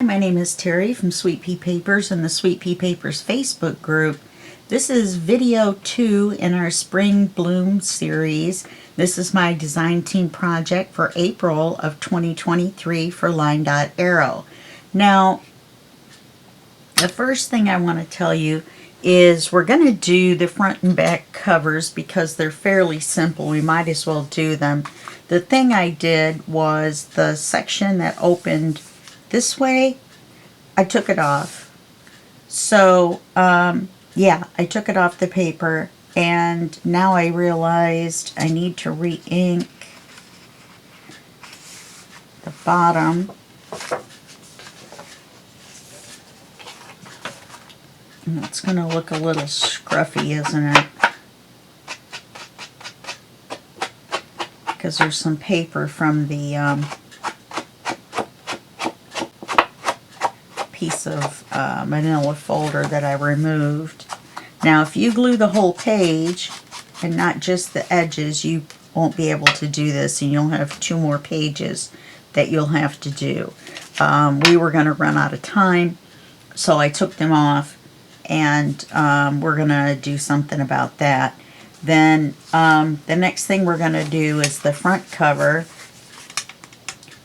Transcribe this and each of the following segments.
my name is Terry from Sweet Pea Papers and the Sweet Pea Papers Facebook group. This is video 2 in our Spring Bloom series. This is my design team project for April of 2023 for LineDotArrow. Now, the first thing I want to tell you is we're going to do the front and back covers because they're fairly simple. We might as well do them. The thing I did was the section that opened this way, I took it off. So, yeah, I took it off the paper, and now I realized I need to re-ink the bottom. And it's going to look a little scruffy, isn't it? Because there's some paper from the piece of manila folder that I removed. Now, if you glue the whole page and not just the edges, you won't be able to do this, and you'll have 2 more pages that you'll have to do. We were going to run out of time, so I took them off, and we're going to do something about that. Then the next thing we're going to do is the front cover,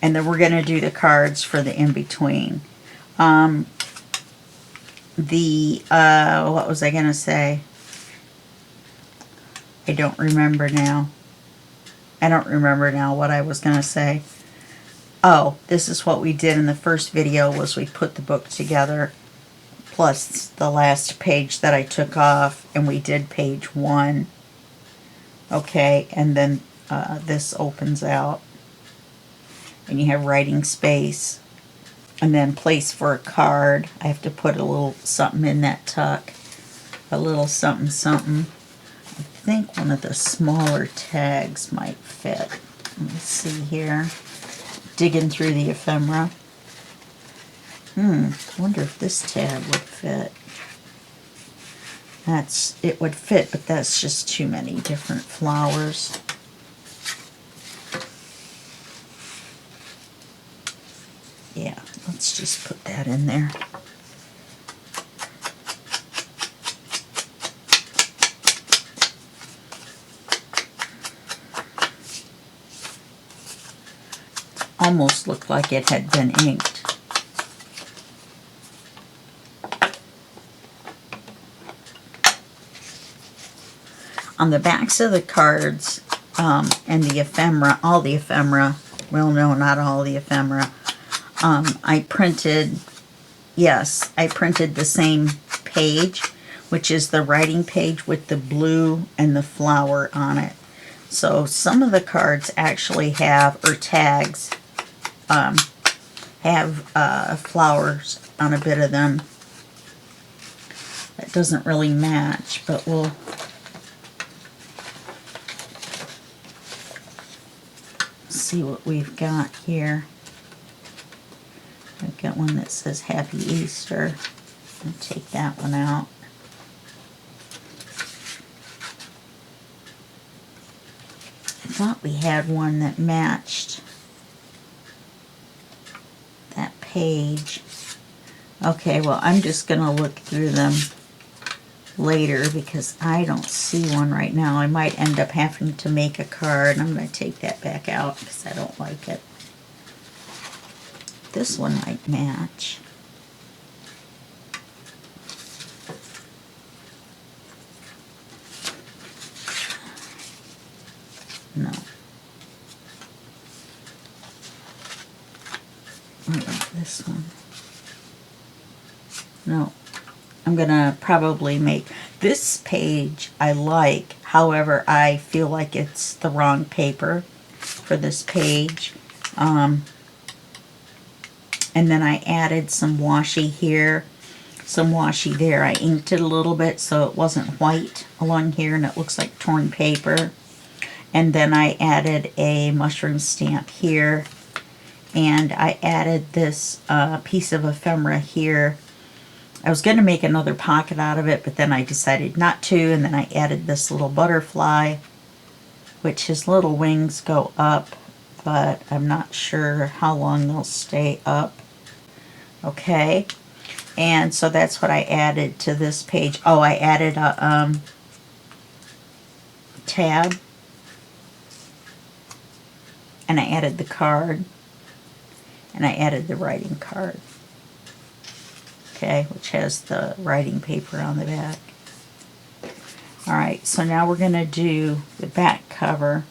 and then we're going to do the cards for the in-between. What was I going to say? I don't remember now. I don't remember now what I was going to say. Oh, this is what we did in the first video, was we put the book together plus the last page that I took off, and we did page 1. Okay, and then this opens out, and you have writing space, and then place for a card. I have to put a little something in that tuck, a little something something. I think one of the smaller tags might fit. Let me see here. Digging through the ephemera. I wonder if this tag would fit. It would fit, but that's just too many different flowers. Yeah, let's just put that in there. Almost looked like it had been inked. On the backs of the cards and the ephemera, all the ephemera, well, no, not all the ephemera, I printed the same page, which is the writing page with the blue and the flower on it. So some of the cards actually have, or tags, have flowers on a bit of them. That doesn't really match, but we'll see what we've got here. I've got one that says Happy Easter. I'll take that one out. I thought we had one that matched that page. Okay, well, I'm just going to look through them later because I don't see one right now. I might end up having to make a card. I'm going to take that back out because I don't like it. This one might match. No. What about this one? No. I'm going to probably make this page I like. However, I feel like it's the wrong paper for this page. And then I added some washi here, some washi there. I inked it a little bit so it wasn't white along here and it looks like torn paper. And then I added a mushroom stamp here. And I added this piece of ephemera here. I was going to make another pocket out of it, but then I decided not to. And then I added this little butterfly, which his little wings go up, but I'm not sure how long they'll stay up. Okay, and so that's what I added to this page. Oh, I added a tab, and I added the card, and I added the writing card. Okay, which has the writing paper on the back. Alright, so now we're going to do the back cover.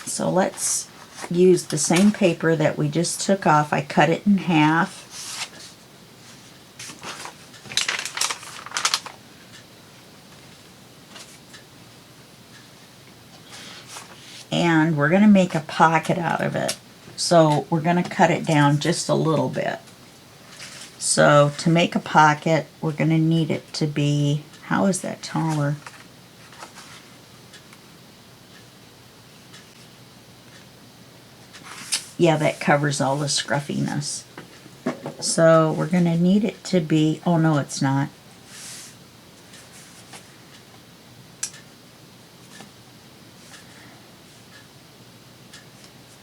So let's use the same paper that we just took off. I cut it in half. And we're going to make a pocket out of it. So we're going to cut it down just a little bit. So to make a pocket, we're going to need it to be, how is that taller? Yeah, that covers all the scruffiness. So we're going to need it to be, oh no, it's not.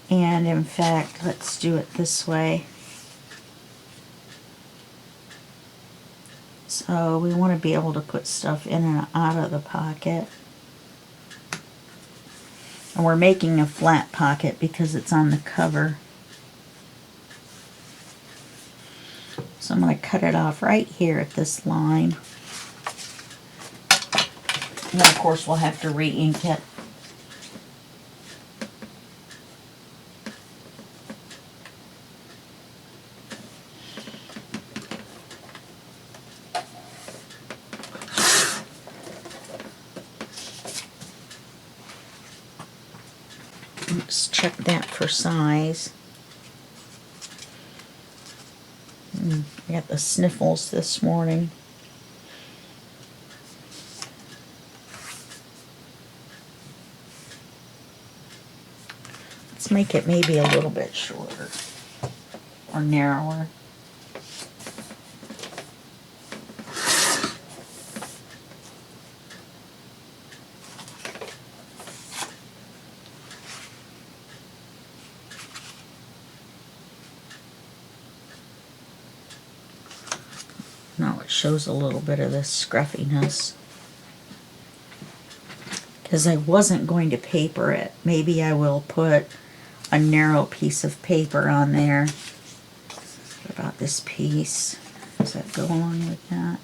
And in fact, let's do it this way. So we want to be able to put stuff in and out of the pocket. And we're making a flat pocket because it's on the cover. So I'm going to cut it off right here at this line. And then of course we'll have to re-ink it. Let's check that for size. I got the sniffles this morning. Let's make it maybe a little bit shorter or narrower. Now it shows a little bit of this scruffiness. Because I wasn't going to paper it. Maybe I will put a narrow piece of paper on there. What about this piece? Does that go along with that?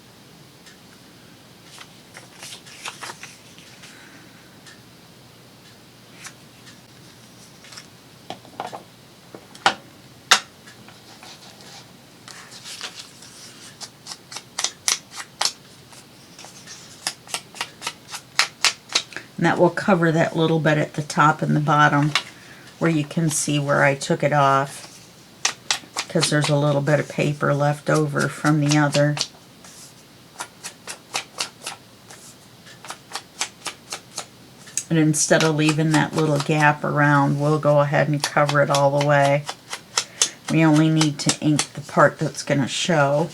And that will cover that little bit at the top and the bottom where you can see where I took it off, because there's a little bit of paper left over from the other. And instead of leaving that little gap around, we'll go ahead and cover it all the way. We only need to ink the part that's going to show,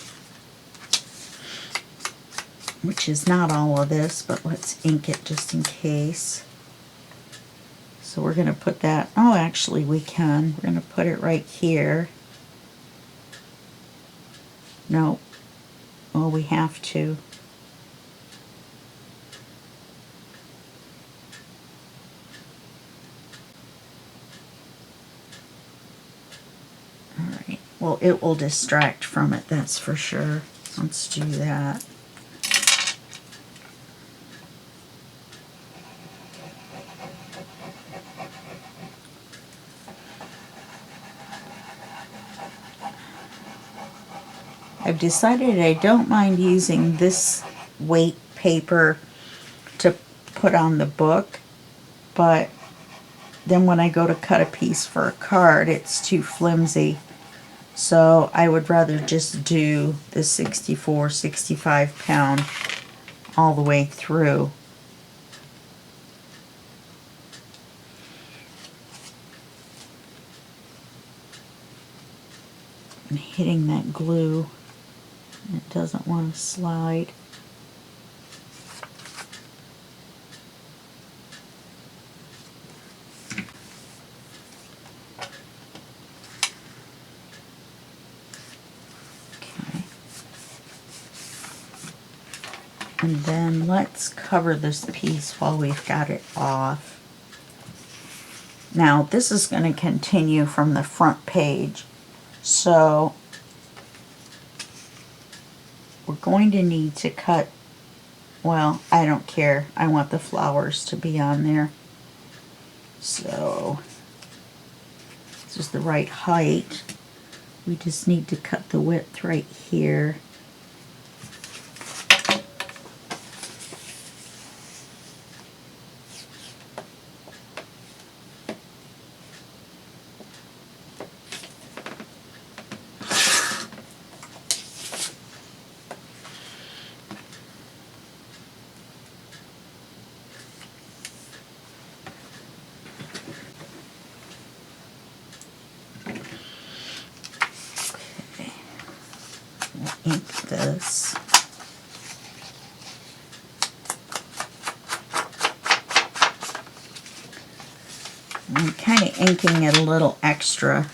which is not all of this, but let's ink it just in case. So we're going to put that, oh actually we can, we're going to put it right here. No, well we have to. Alright, well it will distract from it, that's for sure. Let's do that. I've decided I don't mind using this weight paper to put on the book, but then when I go to cut a piece for a card, it's too flimsy. So I would rather just do the 64, 65 pound all the way through. I'm hitting that glue. It doesn't want to slide. And then let's cover this piece while we've got it off. Now this is going to continue from the front page, so we're going to need to cut, well, I don't care. I want the flowers to be on there. So this is the right height. We just need to cut the width right here. Ink this. I'm kind of inking it a little extra.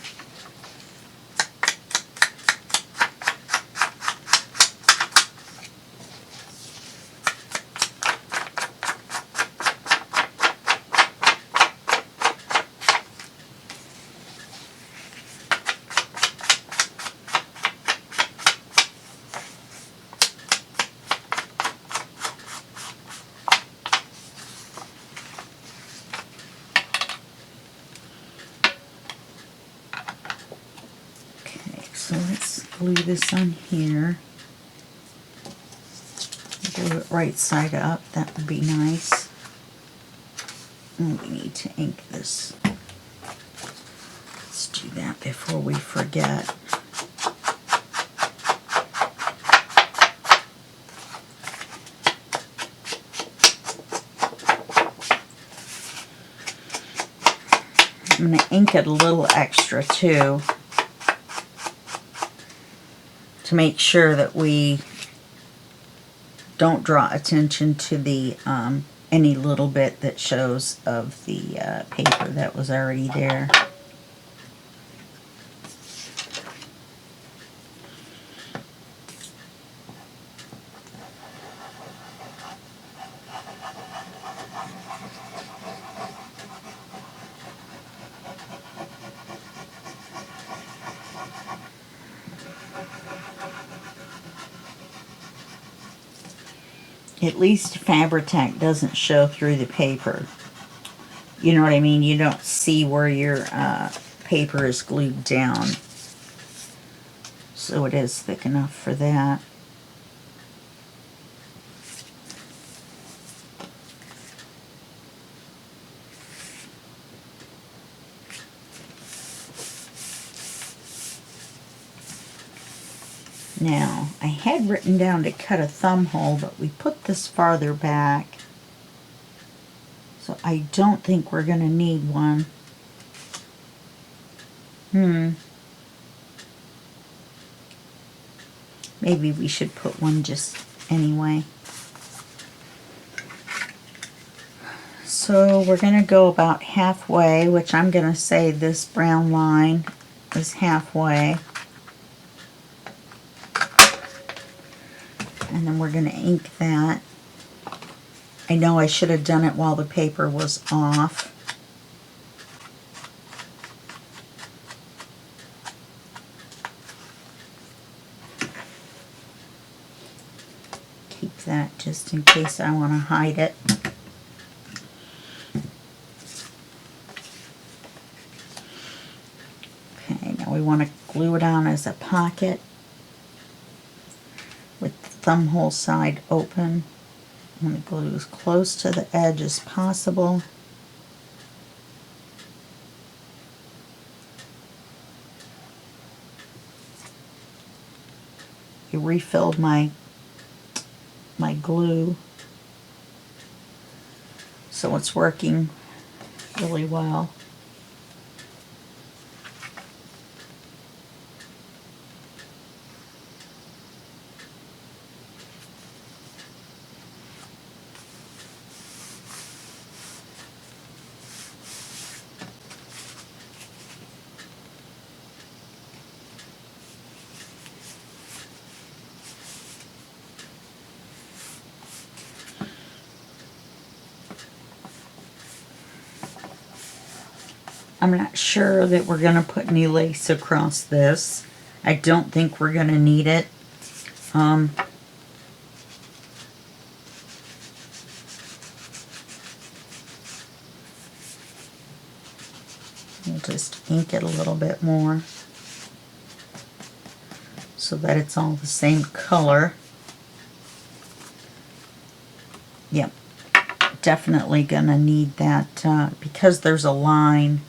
So let's glue this on here. Glue it right side up, that would be nice. And we need to ink this. Let's do that before we forget. I'm going to ink it a little extra too, to make sure that we don't draw attention to the any little bit that shows of the paper that was already there. At least Fabri-Tac doesn't show through the paper. You know what I mean? You don't see where your paper is glued down. So it is thick enough for that. Now, I had written down to cut a thumb hole, but we put this farther back. So I don't think we're going to need one. Maybe we should put one just anyway. So we're going to go about halfway, which I'm going to say this brown line is halfway. And then we're going to ink that. I know I should have done it while the paper was off. Keep that just in case I want to hide it. Okay, now we want to glue it on as a pocket with the thumb hole side open. I'm going to glue as close to the edge as possible. I refilled my glue, so it's working really well. I'm not sure that we're going to put any lace across this. I don't think we're going to need it. We'll just ink it a little bit more so that it's all the same color. Yep, definitely gonna need that because there's a line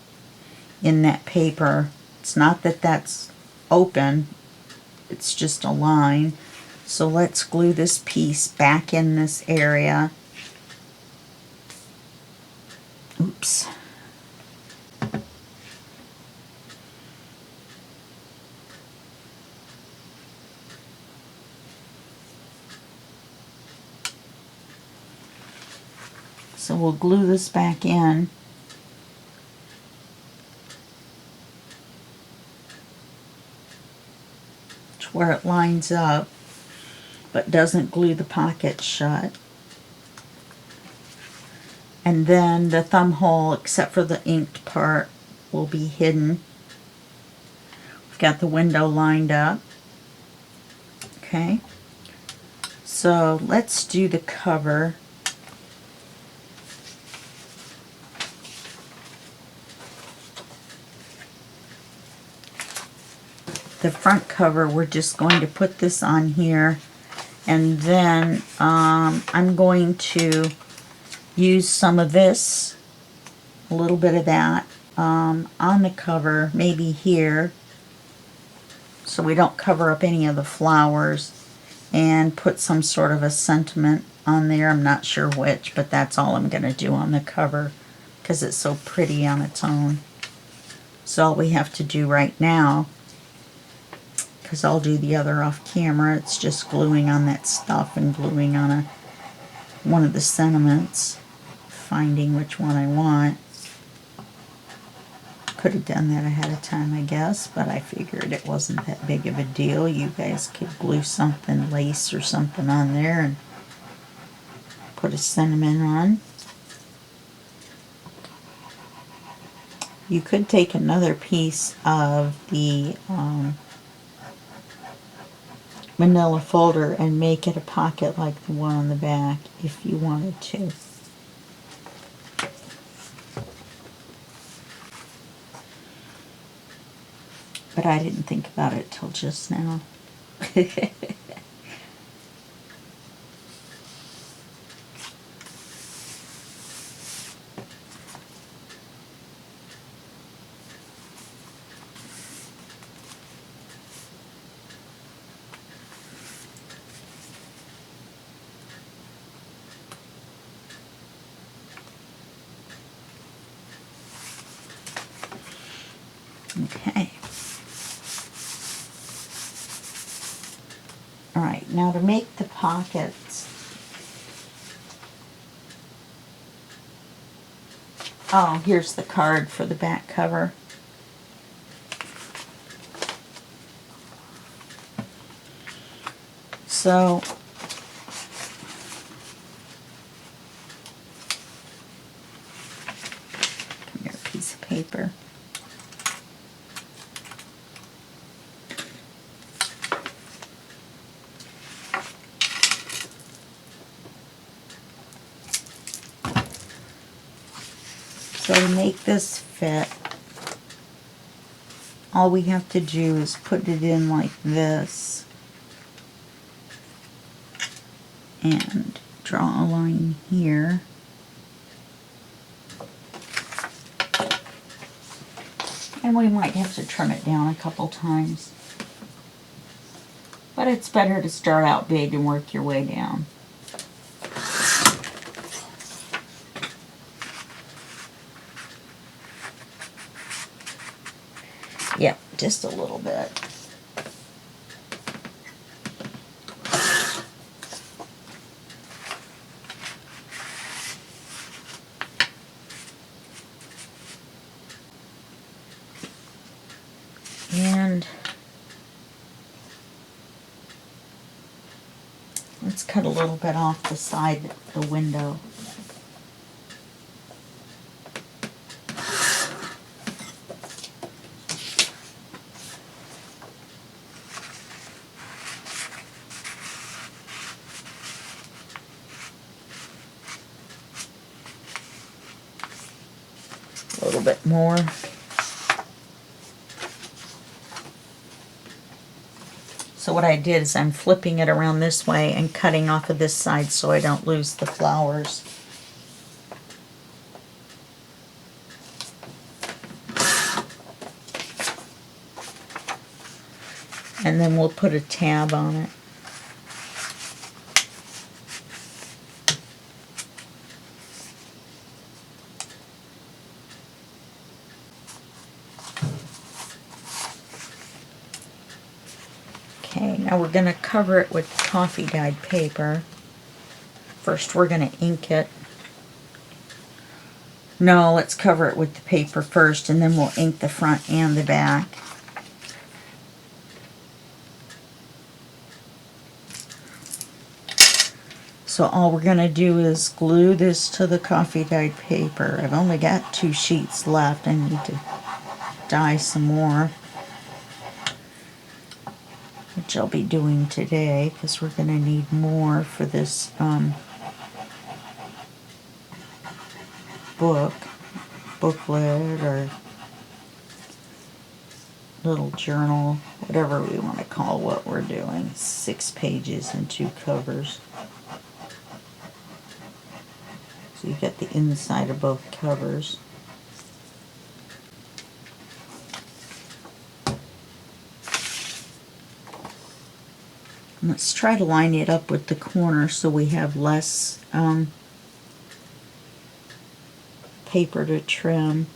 in that paper. It's not that that's open, it's just a line. So let's glue this piece back in this area. Oops. So we'll glue this back in. To where it lines up, but doesn't glue the pocket shut. And then the thumb hole, except for the inked part, will be hidden. We've got the window lined up. Okay. So let's do the cover. The front cover, we're just going to put this on here, and then I'm going to use some of this, a little bit of that, on the cover, maybe here, so we don't cover up any of the flowers, and put some sort of a sentiment on there. I'm not sure which, but that's all I'm going to do on the cover because it's so pretty on its own. So all we have to do right now, because I'll do the other off camera, it's just gluing on that stuff and gluing on one of the sentiments, finding which one I want. Could have done that ahead of time, I guess, but I figured it wasn't that big of a deal. You guys could glue something, lace or something on there and put a sentiment on. You could take another piece of the manila folder and make it a pocket like the one on the back if you wanted to. But I didn't think about it till just now. Okay. Alright, now to make the pockets. Oh, here's the card for the back cover. So, come here, a piece of paper. So to make this fit, all we have to do is put it in like this and draw a line here. And we might have to trim it down a couple times. But it's better to start out big and work your way down. Yep, just a little bit. And let's cut a little bit off the side of the window. little bit more. So what I did is I'm flipping it around this way and cutting off of this side so I don't lose the flowers. And then we'll put a tab on it. Okay, now we're going to cover it with coffee dyed paper. First we're going to ink it. No, let's cover it with the paper first and then we'll ink the front and the back. So all we're going to do is glue this to the coffee dyed paper. I've only got 2 sheets left. I need to dye some more, which I'll be doing today because we're going to need more for this booklet or little journal, whatever we want to call what we're doing. 6 pages and 2 covers. So you get the inside of both covers. And let's try to line it up with the corner so we have less paper to trim.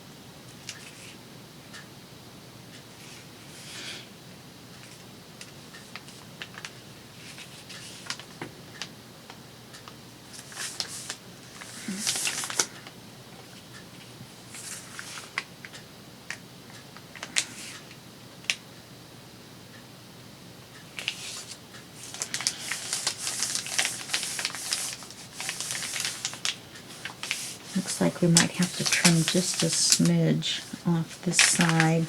Looks like we might have to trim just a smidge off this side.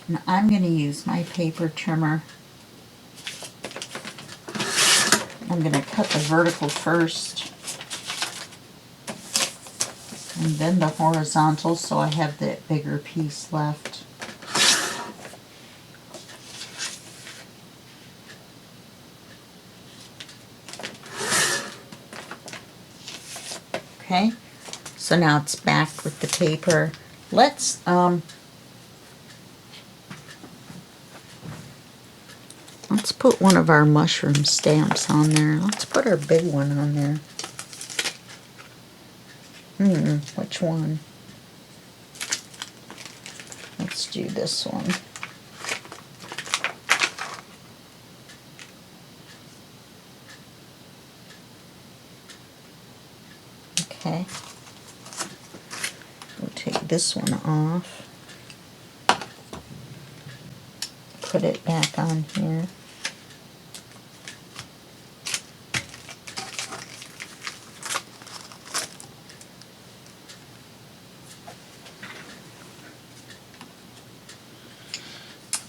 Now I'm going to use my paper trimmer. I'm going to cut the vertical first and then the horizontal so I have the bigger piece left. Okay, so now it's back with the paper. Let's put one of our mushroom stamps on there. Let's put our big one on there. Which one? Let's do this one. Okay. We'll take this one off. Put it back on here.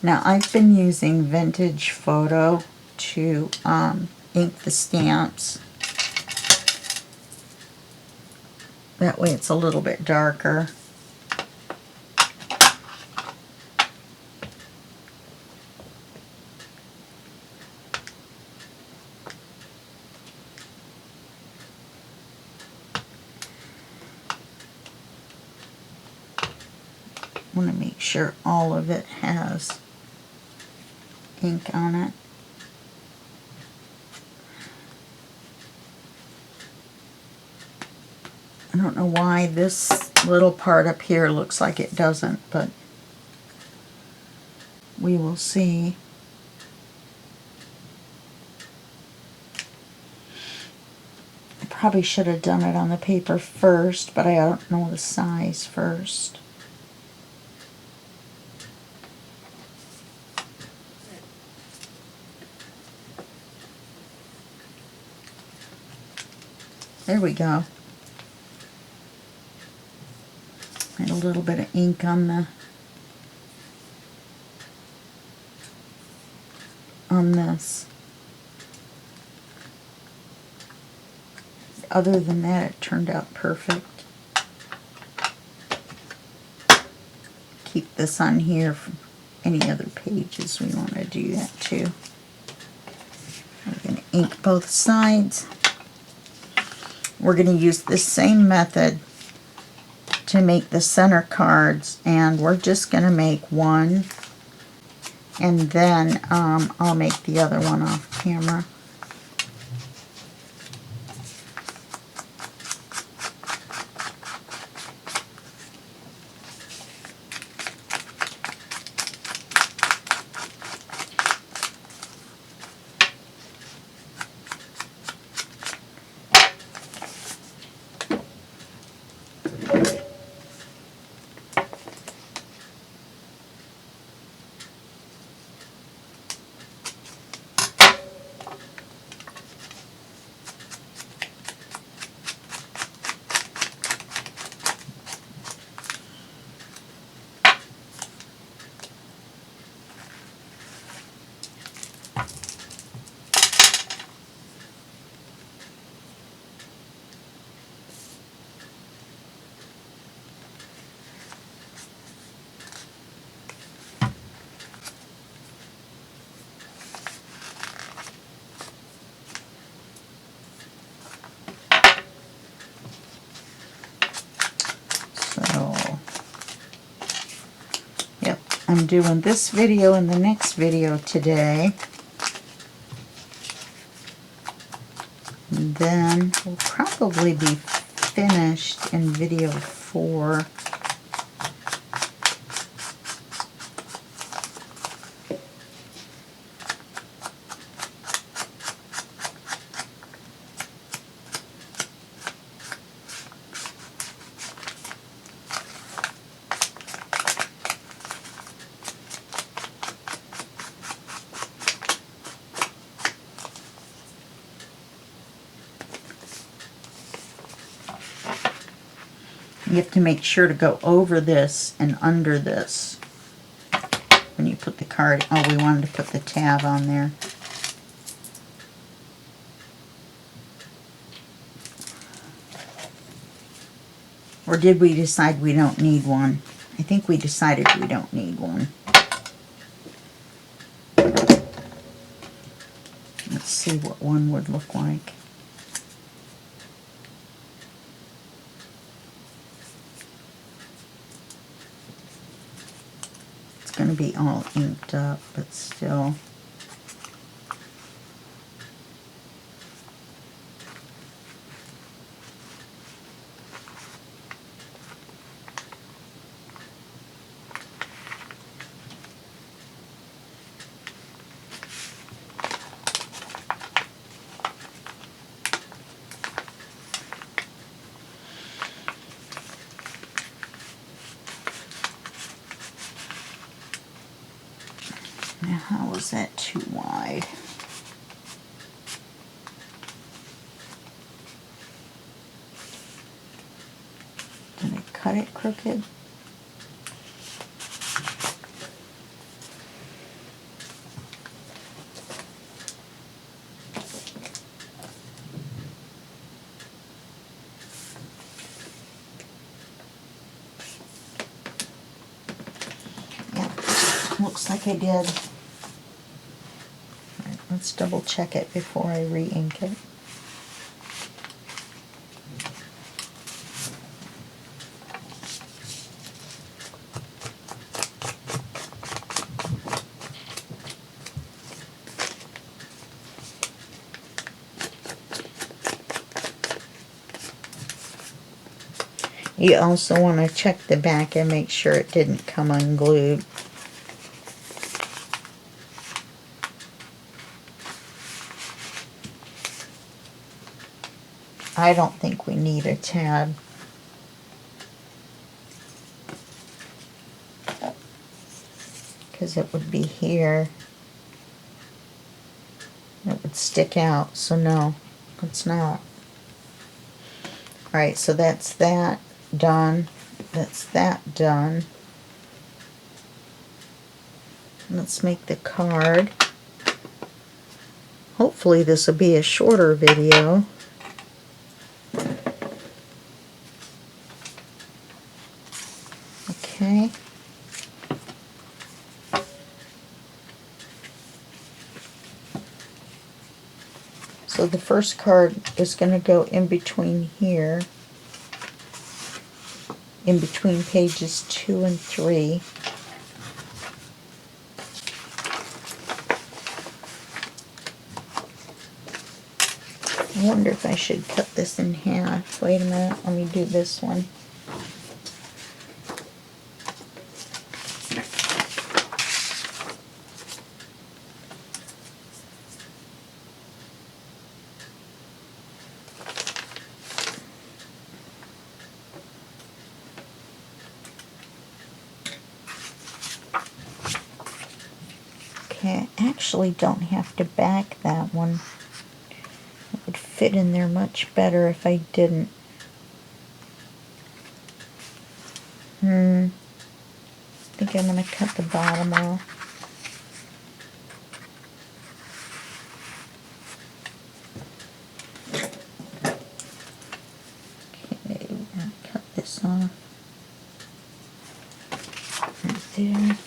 Now I've been using Vintage Photo to ink the stamps. That way it's a little bit darker. I want to make sure all of it has ink on it. I don't know why this little part up here looks like it doesn't, but we will see. I probably should have done it on the paper first, but I don't know the size first. There we go. And a little bit of ink on the on this. Other than that, it turned out perfect. Keep this on here for any other pages we want to do that too. We're going to ink both sides. We're going to use the same method to make the center cards, and we're just going to make one, and then I'll make the other one off camera. I'm doing this video and the next video today. And then we'll probably be finished in video 4. You have to make sure to go over this and under this when you put the card. Oh, we wanted to put the tab on there. Or did we decide we don't need one? I think we decided we don't need one. Let's see what one would look like. Going to be all inked up, but still. Now, how was that too wide? Did I cut it crooked? Yep, looks like I did. Let's double check it before I re-ink it. You also want to check the back and make sure it didn't come unglued. I don't think we need a tab. Because it would be here. It would stick out, so no, it's not. Alright, so that's that done. That's that done. Let's make the card. hopefully this will be a shorter video. Okay. So the first card is going to go in between here, in between pages 2 and 3. I wonder if I should cut this in half. Wait a minute, let me do this one. Okay, I actually don't have to back that one. It would fit in there much better if I didn't. I think I'm going to cut the bottom off. Okay, we're going to cut this off. Right there.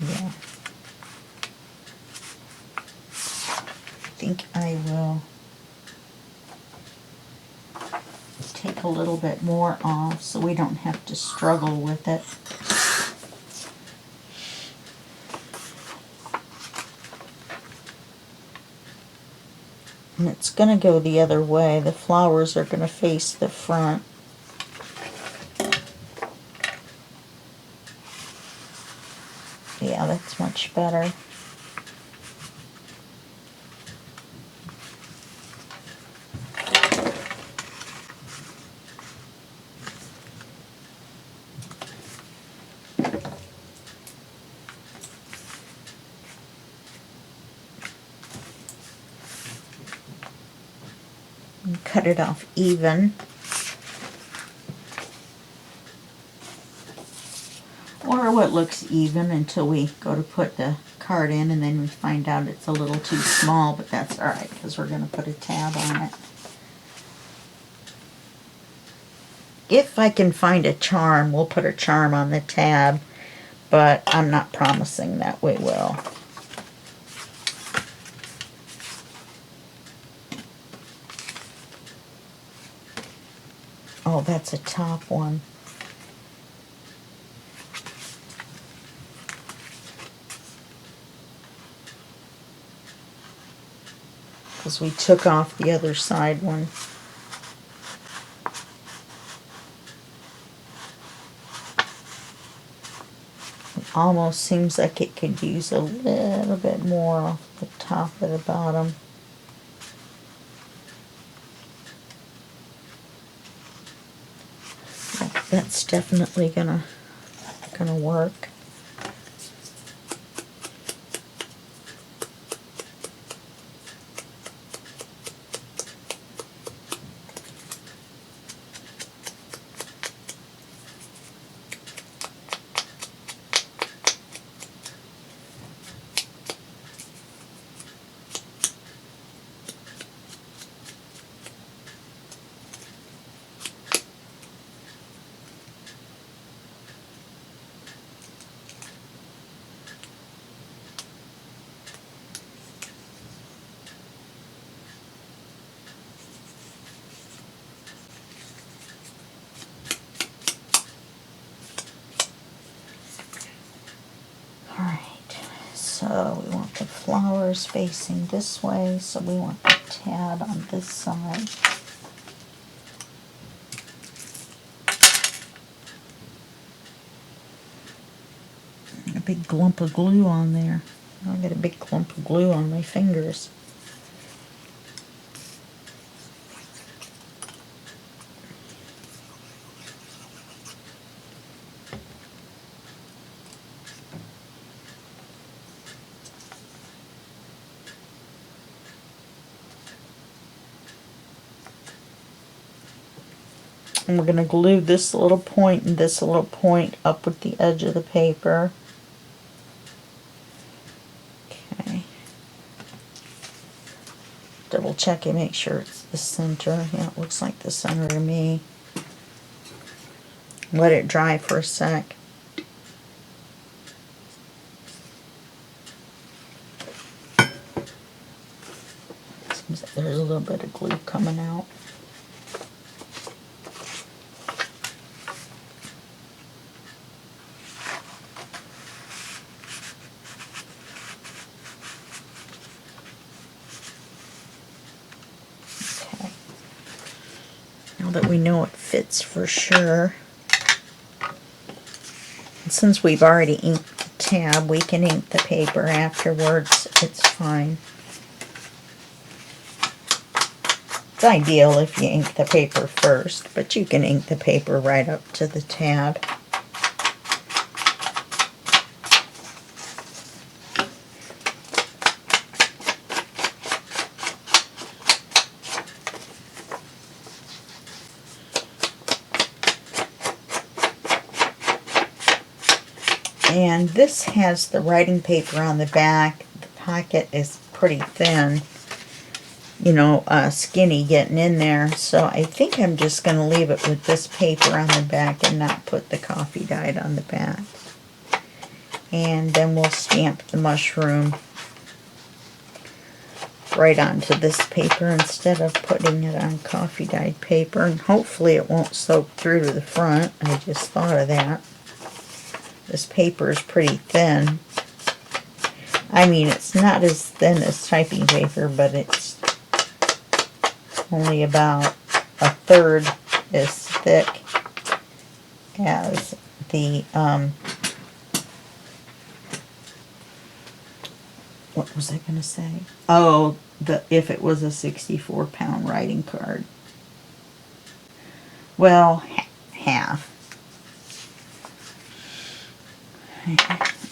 Yeah. I think I will take a little bit more off so we don't have to struggle with it. And it's going to go the other way. The flowers are going to face the front. Yeah, that's much better. And cut it off even. Or what looks even until we go to put the card in and then we find out it's a little too small, but that's alright because we're going to put a tab on it. If I can find a charm, we'll put a charm on the tab, but I'm not promising that we will. Oh, that's a top one. Because we took off the other side one. It almost seems like it could use a little bit more off the top of the bottom. That's definitely gonna work. So we want the flowers facing this way, so we want the tab on this side. A big clump of glue on there. I got a big clump of glue on my fingers. And we're going to glue this little point and this little point up with the edge of the paper. Okay. Double check and make sure it's the center. Yeah, it looks like the center to me. Let it dry for a sec. Seems like there's a little bit of glue coming out. Okay. Now that we know it fits for sure, and since we've already inked the tab, we can ink the paper afterwards. It's fine. It's ideal if you ink the paper first, but you can ink the paper right up to the tab. And this has the writing paper on the back. The pocket is pretty thin, you know, skinny getting in there. So I think I'm just going to leave it with this paper on the back and not put the coffee dyed on the back. And then we'll stamp the mushroom right onto this paper instead of putting it on coffee dyed paper. And hopefully it won't soak through to the front. I just thought of that. This paper is pretty thin. I mean, it's not as thin as typing paper, but it's only about a third as thick as the, what was I going to say? Oh, if it was a 64-pound writing card. Well, half.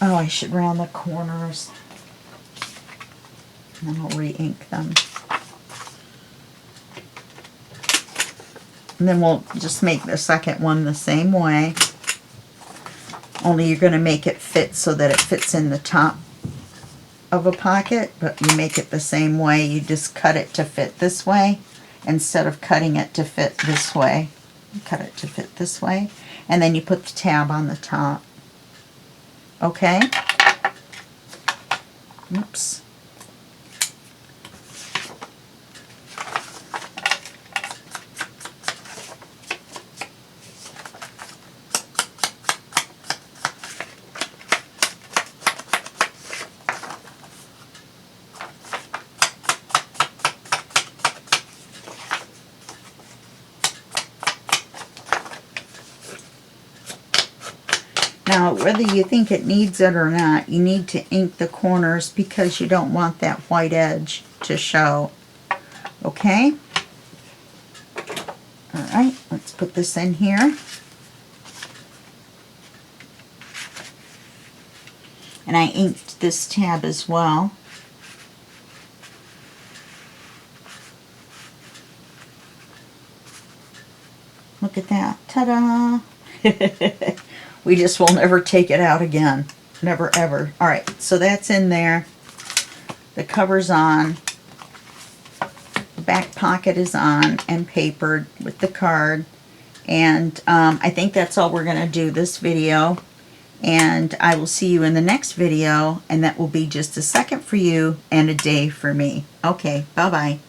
Oh, I should round the corners. And then I'll re-ink them. And then we'll just make the second one the same way. Only you're going to make it fit so that it fits in the top of a pocket, but you make it the same way. You just cut it to fit this way instead of cutting it to fit this way. You cut it to fit this way. And then you put the tab on the top. Okay? Oops. Now, whether you think it needs it or not, you need to ink the corners because you don't want that white edge to show. Okay? Alright, let's put this in here. And I inked this tab as well. Look at that. Ta-da! We just will never take it out again. Never, ever. Alright, so that's in there. The cover's on. The back pocket is on and papered with the card. And I think that's all we're going to do this video. And I will see you in the next video. And that will be just a second for you and a day for me. Okay, bye-bye.